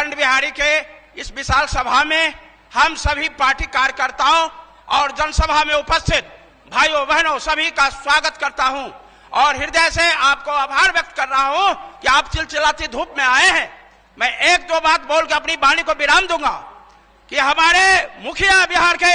अखंड बिहारी के इस विशाल सभा में हम सभी पार्टी कार्यकर्ताओं और जनसभा में उपस्थित भाइयों बहनों सभी का स्वागत करता हूं और हृदय से आपको आभार व्यक्त कर रहा हूं कि आप चिलचिलाती धूप में आए हैं। मैं एक दो बात बोल के अपनी वाणी को विराम दूंगा कि हमारे मुखिया बिहार के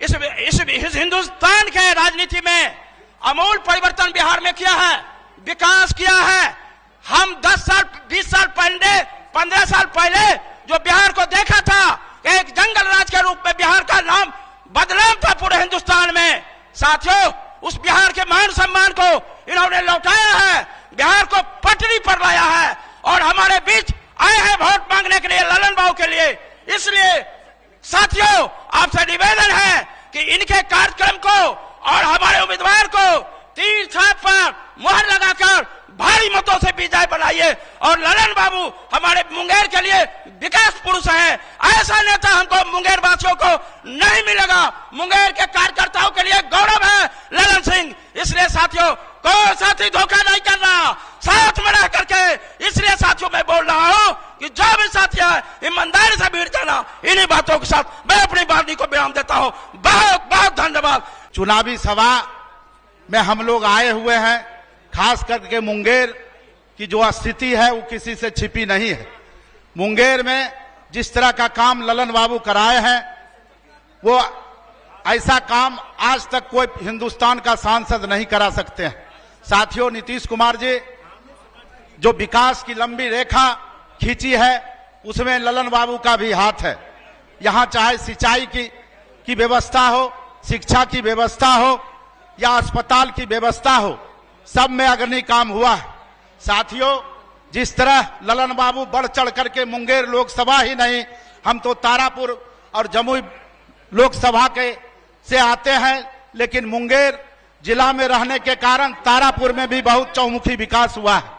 इस हिंदुस्तान के राजनीति में अमूल परिवर्तन बिहार में किया है, विकास किया है। हम 10 साल 20 साल पहले 15 साल पहले जो बिहार को देखा था एक जंगल राज के रूप में बिहार का नाम बदनाम था पूरे हिंदुस्तान में। साथियों, उस बिहार के मान सम्मान को इन्होंने लौटाया है, बिहार को पटरी पर लाया है और हमारे बीच आए हैं वोट मांगने के लिए ललन बाबू के लिए। इसलिए साथियों, आपसे निवेदन है कि इनके कार्यक्रम को और हमारे उम्मीदवार को तीर छाप पर मुहर लगाकर भारी मतों से विजय बनाइए और ललन बाबू हमारे मुंगेर के लिए विकास पुरुष है। ऐसा नेता हमको मुंगेर वासियों को नहीं मिलेगा। मुंगेर के कार्यकर्ताओं के लिए गौरव है ललन सिंह। इसलिए साथियों, कोई साथी धोखा नहीं कर रहा, साथ में रह करके। इसलिए साथियों, मैं बोल रहा हूं कि जो भी साथी है ईमानदारी से भिड़ जाना। इन्हीं बातों के साथ मैं अपनी वाणी को विराम देता हूं। बहुत बहुत धन्यवाद। चुनावी सभा में हम लोग आए हुए हैं, खास करके मुंगेर की जो स्थिति है वो किसी से छिपी नहीं है। मुंगेर में जिस तरह का काम ललन बाबू कराए हैं वो ऐसा काम आज तक कोई हिंदुस्तान का सांसद नहीं करा सकते हैं। साथियों, नीतीश कुमार जी जो विकास की लंबी रेखा खींची है उसमें ललन बाबू का भी हाथ है। यहां चाहे सिंचाई की व्यवस्था हो, शिक्षा की व्यवस्था हो या अस्पताल की व्यवस्था हो, सब में अग्रणी काम हुआ है। साथियों, जिस तरह ललन बाबू बढ़ चढ़ करके मुंगेर लोकसभा ही नहीं, हम तो तारापुर और जमुई लोकसभा के से आते हैं, लेकिन मुंगेर जिला में रहने के कारण तारापुर में भी बहुत चौमुखी विकास हुआ है।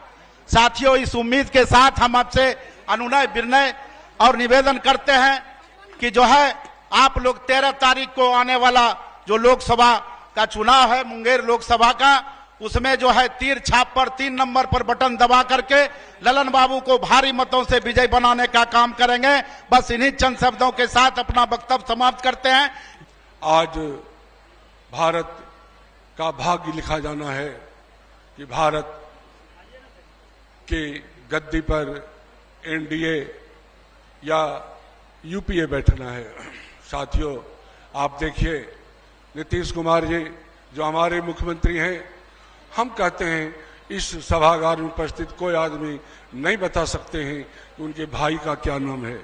साथियों, इस उम्मीद के साथ हम आपसे अनुनय विनय और निवेदन करते हैं कि जो है आप लोग 13 तारीख को आने वाला जो लोकसभा का चुनाव है मुंगेर लोकसभा का, उसमें जो है तीर छाप पर 3 नंबर पर बटन दबा करके ललन बाबू को भारी मतों से विजय बनाने का काम करेंगे। बस इन्हीं चंद शब्दों के साथ अपना वक्तव्य समाप्त करते हैं। आज भारत का भाग्य लिखा जाना है कि भारत के गद्दी पर एनडीए या यूपीए बैठना है। साथियों, आप देखिए, नीतीश कुमार जी जो हमारे मुख्यमंत्री हैं, हम कहते हैं इस सभागार में उपस्थित कोई आदमी नहीं बता सकते हैं कि उनके भाई का क्या नाम है,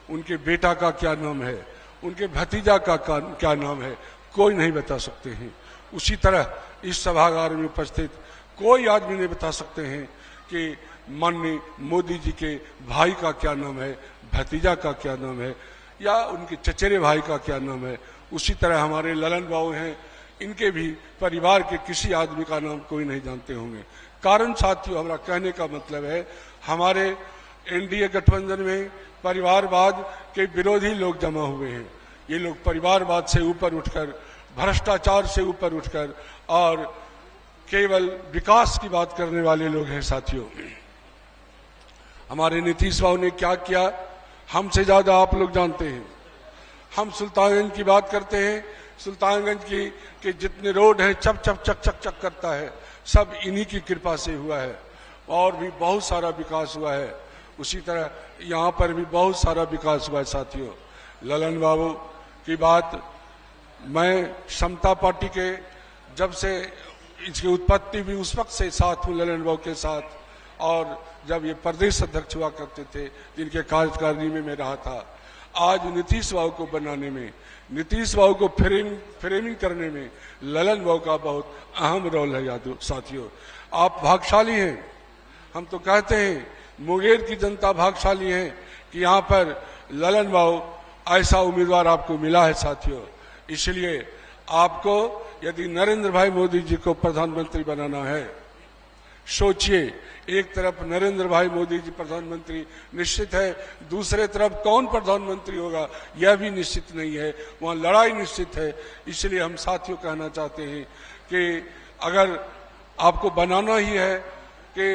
उनके बेटा का क्या नाम है, उनके भतीजा का क्या नाम है, कोई नहीं बता सकते हैं। उसी तरह इस सभागार में उपस्थित कोई आदमी नहीं बता सकते हैं कि माननीय मोदी जी के भाई का क्या नाम है, भतीजा का क्या नाम है या उनके चचेरे भाई का क्या नाम है। उसी तरह हमारे ललन बाबू हैं, इनके भी परिवार के किसी आदमी का नाम कोई नहीं जानते होंगे। कारण साथियों, हमारा कहने का मतलब है हमारे एनडीए गठबंधन में परिवारवाद के विरोधी लोग जमा हुए हैं। ये लोग परिवारवाद से ऊपर उठकर, भ्रष्टाचार से ऊपर उठकर और केवल विकास की बात करने वाले लोग हैं। साथियों, हमारे नीतीश बाबू ने क्या किया हमसे ज्यादा आप लोग जानते हैं। हम सुल्तानगंज की बात करते हैं, सुल्तानगंज की के जितने रोड हैं चप चप चक चक चक करता है, सब इन्हीं की कृपा से हुआ है और भी बहुत सारा विकास हुआ है। उसी तरह यहाँ पर भी बहुत सारा विकास हुआ है। साथियों, ललन बाबू की बात, मैं समता पार्टी के जब से इसकी उत्पत्ति भी उस वक्त से साथ हूँ ललन बाबू के साथ, और जब ये प्रदेश अध्यक्ष हुआ करते थे जिनके कार्यकारिणी में मैं रहा था। आज नीतीश बाबू को बनाने में, नीतीश बाबू को फ्रेमिंग करने में ललन बाबू का बहुत अहम रोल है। यादव साथियों, आप भाग्यशाली हैं। हम तो कहते हैं मुंगेर की जनता भाग्यशाली है कि यहाँ पर ललन बाबू ऐसा उम्मीदवार आपको मिला है। साथियों, इसलिए आपको यदि नरेंद्र भाई मोदी जी को प्रधानमंत्री बनाना है, सोचिए, एक तरफ नरेंद्र भाई मोदी जी प्रधानमंत्री निश्चित है, दूसरे तरफ कौन प्रधानमंत्री होगा यह भी निश्चित नहीं है, वहां लड़ाई निश्चित है। इसलिए हम साथियों कहना चाहते हैं कि अगर आपको बनाना ही है कि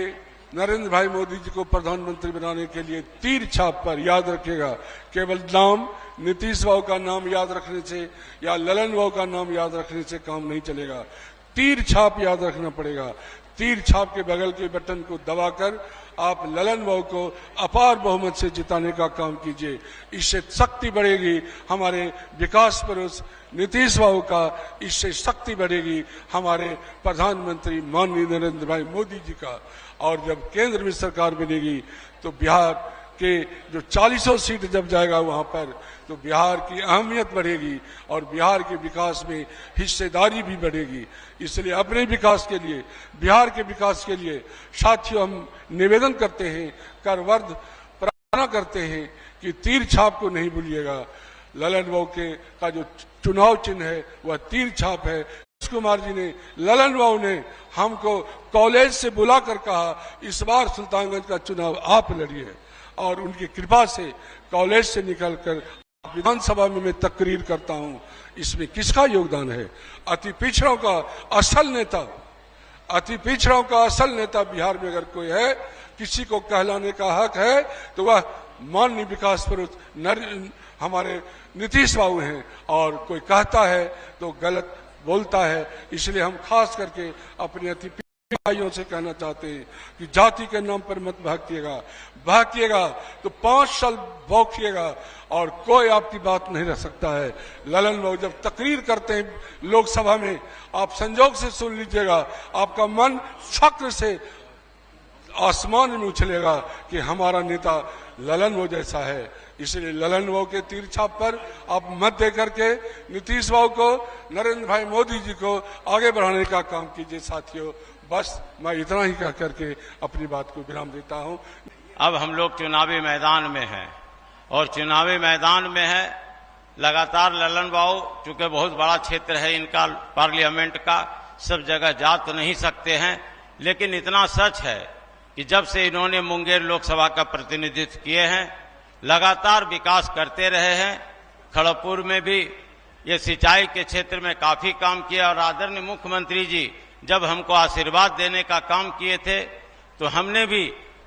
नरेंद्र भाई मोदी जी को प्रधानमंत्री बनाने के लिए तीर छाप पर याद रखेगा। केवल नाम नीतीश बाबू का नाम याद रखने से या ललन बाबू का नाम याद रखने से काम नहीं चलेगा। तीर छाप याद रखना पड़ेगा। तीर छाप के बगल के बटन को दबाकर आप ललन बाबू को अपार बहुमत से जिताने का काम कीजिए। इससे शक्ति बढ़ेगी हमारे विकास पुरुष नीतीश बाबू का, इससे शक्ति बढ़ेगी हमारे प्रधानमंत्री माननीय नरेंद्र भाई मोदी जी का। और जब केंद्र में सरकार बनेगी तो बिहार के जो 40 सीट जब जाएगा वहां पर, तो बिहार की अहमियत बढ़ेगी और बिहार के विकास में हिस्सेदारी भी बढ़ेगी। इसलिए अपने विकास के लिए, बिहार के विकास के लिए साथियों हम निवेदन करते हैं, करवर्द प्रार्थना करते हैं कि तीर छाप को नहीं भूलिएगा। ललन बाबू के का जो चुनाव चिन्ह है वह तीर छाप है। कुमार जी ने, ललन बाबू ने हमको कॉलेज से बुलाकर कहा इस बार सुल्तानगंज का चुनाव आप लड़िए, और उनकी कृपा से कॉलेज से निकलकर विधानसभा में मैं तकरीर करता हूं। इसमें किसका योगदान है? अति पिछड़ों का असल नेता, अति पिछड़ों का असल नेता बिहार में अगर कोई है, किसी को कहलाने का हक है तो वह माननीय विकास पुरुष हमारे नीतीश बाबू हैं। और कोई कहता है तो गलत बोलता है। इसलिए हम खास करके अपने अति भाइयों से कहना चाहते हैं कि जाति के नाम पर मत भागिएगा, भागिएगा तो 5 साल भौंकिएगा और कोई आपकी बात नहीं रख सकता है। ललन बाबू जब तकरीर करते हैं लोकसभा में, आप संजोग से सुन लीजिएगा, आपका मन फक्र से आसमान में उछलेगा कि हमारा नेता ललन बाबू जैसा है। इसलिए ललन बाबू के तीर छाप पर आप मत दे करके नीतीश बाबू को, नरेंद्र भाई मोदी जी को आगे बढ़ाने का काम कीजिए। साथियों बस मैं इतना ही कह करके अपनी बात को विराम देता हूं। अब हम लोग चुनावी मैदान में हैं और चुनावी मैदान में है लगातार ललन बाबू, चूंकि बहुत बड़ा क्षेत्र है इनका पार्लियामेंट का, सब जगह जा तो नहीं सकते हैं, लेकिन इतना सच है कि जब से इन्होंने मुंगेर लोकसभा का प्रतिनिधित्व किए हैं लगातार विकास करते रहे हैं। खड़गपुर में भी ये सिंचाई के क्षेत्र में काफी काम किया और आदरणीय मुख्यमंत्री जी जब हमको आशीर्वाद देने का काम किए थे तो हमने भी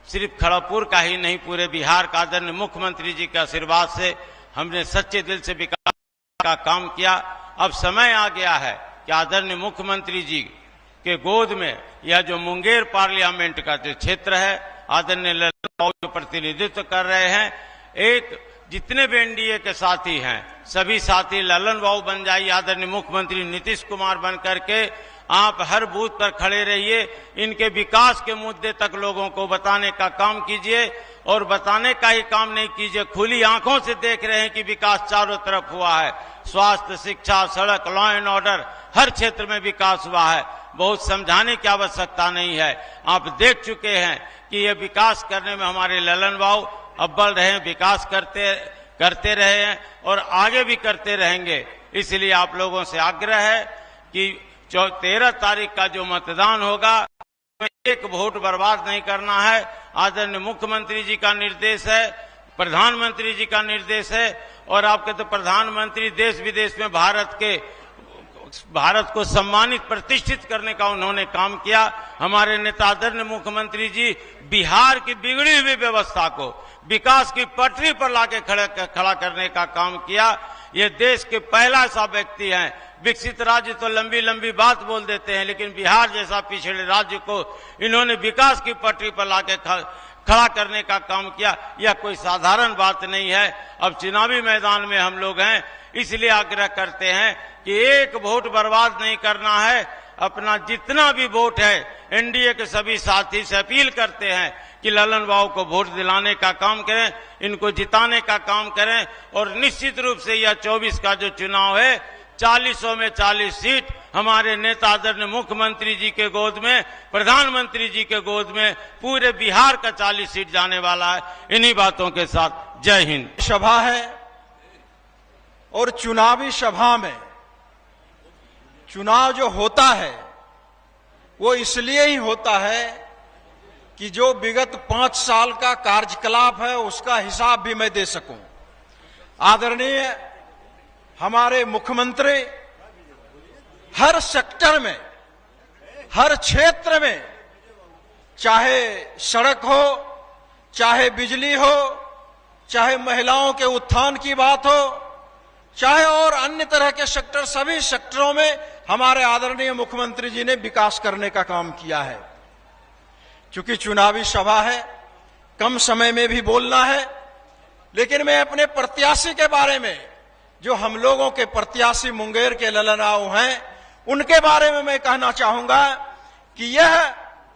सिर्फ खड़गपुर का ही नहीं पूरे बिहार का आदरणीय मुख्यमंत्री जी के आशीर्वाद से हमने सच्चे दिल से विकास का काम किया। अब समय आ गया है कि आदरणीय मुख्यमंत्री जी के गोद में यह जो मुंगेर पार्लियामेंट का जो क्षेत्र है आदरणीय ललन बाबू जो प्रतिनिधित्व कर रहे हैं, एक जितने भी एनडीए के साथी हैं सभी साथी ललन बाबू बन जाइए, आदरणीय मुख्यमंत्री नीतीश कुमार बन करके आप हर बूथ पर खड़े रहिए, इनके विकास के मुद्दे तक लोगों को बताने का काम कीजिए। और बताने का ही काम नहीं कीजिए, खुली आंखों से देख रहे हैं कि विकास चारों तरफ हुआ है। स्वास्थ्य, शिक्षा, सड़क, लॉ एंड ऑर्डर हर क्षेत्र में विकास हुआ है। बहुत समझाने की आवश्यकता नहीं है, आप देख चुके हैं कि ये विकास करने में हमारे ललन बाबू अव्वल रहे हैं, विकास करते रहे हैं और आगे भी करते रहेंगे। इसलिए आप लोगों से आग्रह है कि 13 तारीख का जो मतदान होगा एक वोट बर्बाद नहीं करना है। आदरणीय मुख्यमंत्री जी का निर्देश है, प्रधानमंत्री जी का निर्देश है और आपके तो प्रधानमंत्री देश विदेश में भारत को सम्मानित प्रतिष्ठित करने का उन्होंने काम किया। हमारे नेता आदरणीय मुख्यमंत्री जी बिहार की बिगड़ी हुई व्यवस्था को विकास की पटरी पर लाके खड़ा करने का काम किया। ये देश के पहला ऐसा व्यक्ति हैं। विकसित राज्य तो लंबी लंबी बात बोल देते हैं, लेकिन बिहार जैसा पिछड़े राज्य को इन्होंने विकास की पटरी पर लाके खड़ा करने का काम किया। यह कोई साधारण बात नहीं है। अब चुनावी मैदान में हम लोग हैं, इसलिए आग्रह करते हैं कि एक वोट बर्बाद नहीं करना है। अपना जितना भी वोट है एनडीए के सभी साथी से अपील करते हैं कि ललन बाबू को वोट दिलाने का काम करें, इनको जिताने का काम करें। और निश्चित रूप से यह 24 का जो चुनाव है 40 में 40 सीट हमारे नेता आदरणीय मुख्यमंत्री जी के गोद में, प्रधानमंत्री जी के गोद में पूरे बिहार का 40 सीट जाने वाला है। इन्हीं बातों के साथ जय हिंद। सभा है और चुनावी सभा में चुनाव जो होता है वो इसलिए ही होता है कि जो विगत 5 साल का कार्यकलाप है उसका हिसाब भी मैं दे सकूं। आदरणीय हमारे मुख्यमंत्री हर सेक्टर में, हर क्षेत्र में चाहे सड़क हो, चाहे बिजली हो, चाहे महिलाओं के उत्थान की बात हो, चाहे और अन्य तरह के सेक्टर, सभी सेक्टरों में हमारे आदरणीय मुख्यमंत्री जी ने विकास करने का काम किया है। क्योंकि चुनावी सभा है, कम समय में भी बोलना है, लेकिन मैं अपने प्रत्याशी के बारे में, जो हम लोगों के प्रत्याशी मुंगेर के ललनाऊ हैं, उनके बारे में मैं कहना चाहूंगा कि यह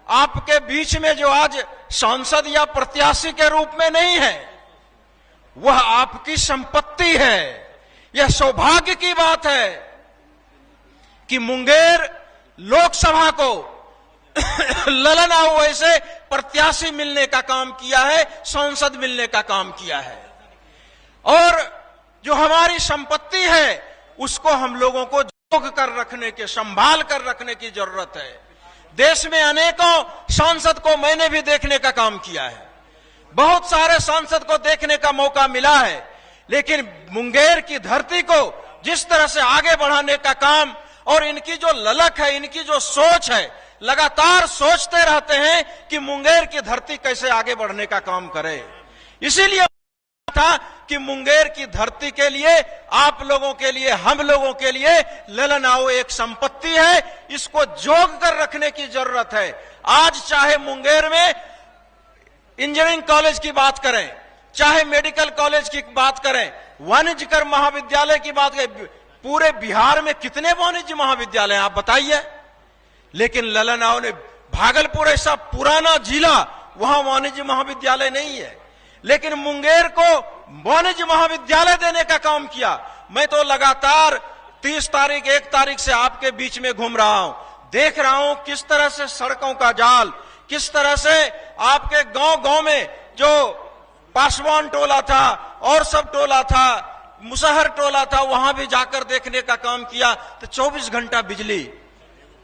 आपके बीच में जो आज सांसद या प्रत्याशी के रूप में नहीं है, वह आपकी संपत्ति है। यह सौभाग्य की बात है कि मुंगेर लोकसभा को ललनाऊ ऐसे प्रत्याशी मिलने का काम किया है, सांसद मिलने का काम किया है। और जो हमारी संपत्ति है उसको हम लोगों को जोग कर रखने के, संभाल कर रखने की जरूरत है। देश में अनेकों सांसद को मैंने भी देखने का काम किया है, बहुत सारे सांसद को देखने का मौका मिला है, लेकिन मुंगेर की धरती को जिस तरह से आगे बढ़ाने का काम, और इनकी जो ललक है, इनकी जो सोच है, लगातार सोचते रहते हैं कि मुंगेर की धरती कैसे आगे बढ़ने का काम करे। इसीलिए था कि मुंगेर की धरती के लिए, आप लोगों के लिए, हम लोगों के लिए ललनाऊ एक संपत्ति है, इसको जोग कर रखने की जरूरत है। आज चाहे मुंगेर में इंजीनियरिंग कॉलेज की बात करें, चाहे मेडिकल कॉलेज की बात करें, वाणिज्यकर महाविद्यालय की बात करें, पूरे बिहार में कितने वाणिज्य महाविद्यालय आप बताइए। लेकिन ललनाऊ ने, भागलपुर ऐसा पुराना जिला, वहां वाणिज्य महाविद्यालय नहीं है, लेकिन मुंगेर को वाणिज्य महाविद्यालय देने का काम किया। मैं तो लगातार 30 तारीख 1 तारीख से आपके बीच में घूम रहा हूं, देख रहा हूं किस तरह से सड़कों का जाल, किस तरह से आपके गांव-गांव में जो पासवान टोला था और सब टोला था, मुसहर टोला था, वहां भी जाकर देखने का काम किया। तो 24 घंटा बिजली,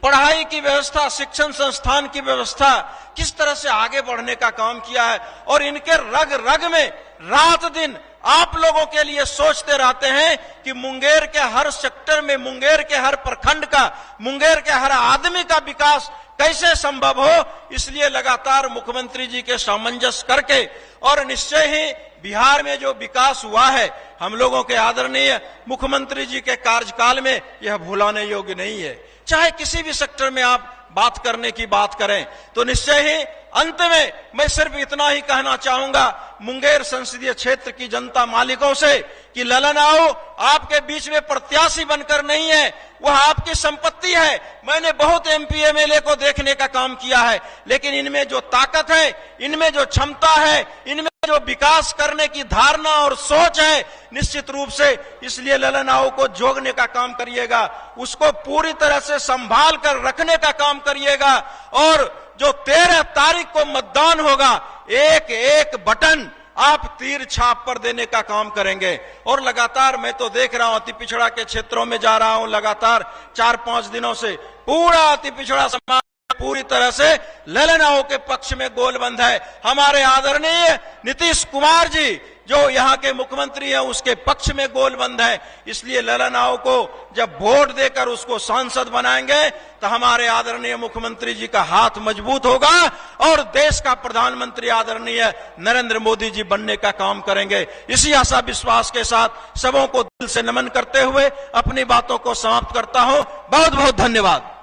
पढ़ाई की व्यवस्था, शिक्षण संस्थान की व्यवस्था, किस तरह से आगे बढ़ने का काम किया है। और इनके रग रग में रात दिन आप लोगों के लिए सोचते रहते हैं कि मुंगेर के हर सेक्टर में, मुंगेर के हर प्रखंड का, मुंगेर के हर आदमी का विकास कैसे संभव हो। इसलिए लगातार मुख्यमंत्री जी के सामंजस्य करके, और निश्चय ही बिहार में जो विकास हुआ है, हम लोगों के आदरणीय मुख्यमंत्री जी के कार्यकाल में, यह भुलाने योग्य नहीं है। चाहे किसी भी सेक्टर में आप बात करने की बात करें, तो निश्चय ही अंत में मैं सिर्फ इतना ही कहना चाहूंगा मुंगेर संसदीय क्षेत्र की जनता मालिकों से कि ललनाऊ आपके बीच में प्रत्याशी बनकर नहीं है, वह आपकी संपत्ति है। मैंने बहुत एमपी एमएलए को देखने का काम किया है, लेकिन इनमें जो ताकत है, इनमें जो क्षमता है, इनमें जो विकास करने की धारणा और सोच है, निश्चित रूप से इसलिए ललनाऊ को जोगने का काम करिएगा, उसको पूरी तरह से संभाल कर रखने का काम करिएगा। और जो 13 तारीख को मतदान होगा, एक एक बटन आप तीर छाप पर देने का काम करेंगे। और लगातार मैं तो देख रहा हूं, अति पिछड़ा के क्षेत्रों में जा रहा हूं, लगातार 4-5 दिनों से पूरा अति पिछड़ा समाज पूरी तरह से ललनाऊ के पक्ष में गोलबंद है। हमारे आदरणीय नीतीश कुमार जी जो यहाँ के मुख्यमंत्री हैं, उसके पक्ष में गोलबंद है। इसलिए ललनाऊ को जब वोट देकर उसको सांसद बनाएंगे तो हमारे आदरणीय मुख्यमंत्री जी का हाथ मजबूत होगा और देश का प्रधानमंत्री आदरणीय नरेंद्र मोदी जी बनने का काम करेंगे। इसी आशा विश्वास के साथ सबों को दिल से नमन करते हुए अपनी बातों को समाप्त करता हूं। बहुत बहुत धन्यवाद।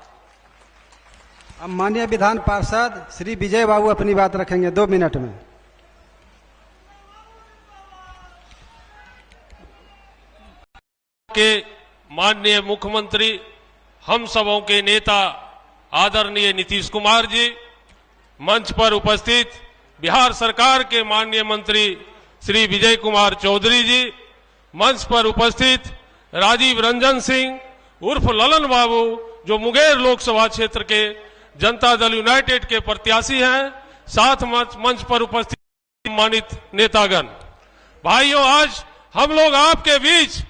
अब माननीय विधान पार्षद श्री विजय बाबू अपनी बात रखेंगे 2 मिनट में। के माननीय मुख्यमंत्री, हम सबों के नेता आदरणीय नीतीश कुमार जी, मंच पर उपस्थित बिहार सरकार के माननीय मंत्री श्री विजय कुमार चौधरी जी, मंच पर उपस्थित राजीव रंजन सिंह उर्फ ललन बाबू जो मुंगेर लोकसभा क्षेत्र के जनता दल यूनाइटेड के प्रत्याशी हैं, साथ मंच पर उपस्थित सम्मानित नेतागण, भाइयों, आज हम लोग आपके बीच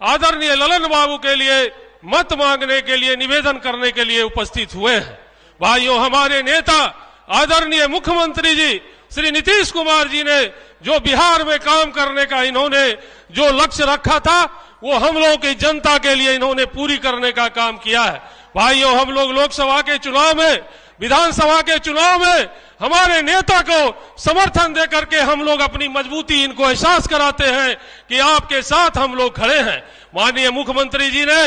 आदरणीय ललन बाबू के लिए मत मांगने के लिए, निवेदन करने के लिए उपस्थित हुए हैं। भाइयों, हमारे नेता आदरणीय मुख्यमंत्री जी श्री नीतीश कुमार जी ने जो बिहार में काम करने का इन्होंने जो लक्ष्य रखा था, वो हम लोगों की जनता के लिए इन्होंने पूरी करने का काम किया है। भाइयों, हम लोग लोकसभा के चुनाव में विधानसभा के चुनाव में हमारे नेता को समर्थन देकर के हम लोग अपनी मजबूती इनको एहसास कराते हैं कि आपके साथ हम लोग खड़े हैं। माननीय मुख्यमंत्री जी ने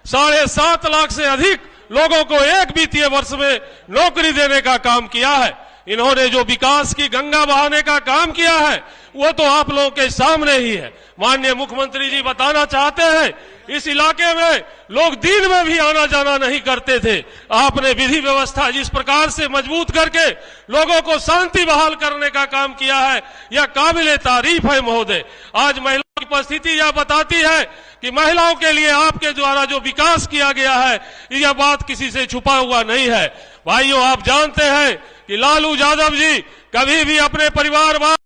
7.5 लाख से अधिक लोगों को एक वित्तीय वर्ष में नौकरी देने का काम किया है। इन्होंने जो विकास की गंगा बहाने का काम किया है वो तो आप लोगों के सामने ही है। माननीय मुख्यमंत्री जी बताना चाहते हैं इस इलाके में लोग दिन में भी आना जाना नहीं करते थे। आपने विधि व्यवस्था जिस प्रकार से मजबूत करके लोगों को शांति बहाल करने का काम किया है यह काबिले तारीफ है महोदय। आज महिलाओं की उपस्थिति यह बताती है कि महिलाओं के लिए आपके द्वारा जो विकास किया गया है यह बात किसी से छुपा हुआ नहीं है। भाइयों, आप जानते हैं कि लालू यादव जी कभी भी अपने परिवारवाद,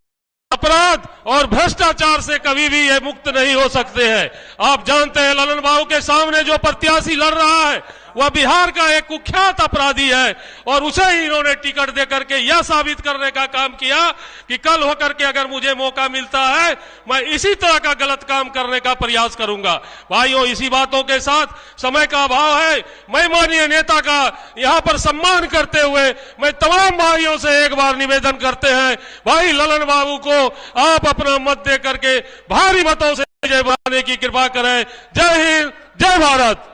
अपराध और भ्रष्टाचार से कभी भी ये मुक्त नहीं हो सकते हैं। आप जानते हैं ललन बाबू के सामने जो प्रत्याशी लड़ रहा है वह बिहार का एक कुख्यात अपराधी है और उसे ही इन्होंने टिकट देकर के यह साबित करने का काम किया कि कल होकर के अगर मुझे मौका मिलता है मैं इसी तरह का गलत काम करने का प्रयास करूंगा। भाइयों, इसी बातों के साथ समय का अभाव है। मैं माननीय नेता का यहां पर सम्मान करते हुए मैं तमाम भाइयों से एक बार निवेदन करते हैं, भाई ललन बाबू को आप अपना मत दे करके भारी मतों से विजय बनाने की कृपा करें। जय हिंद, जय भारत।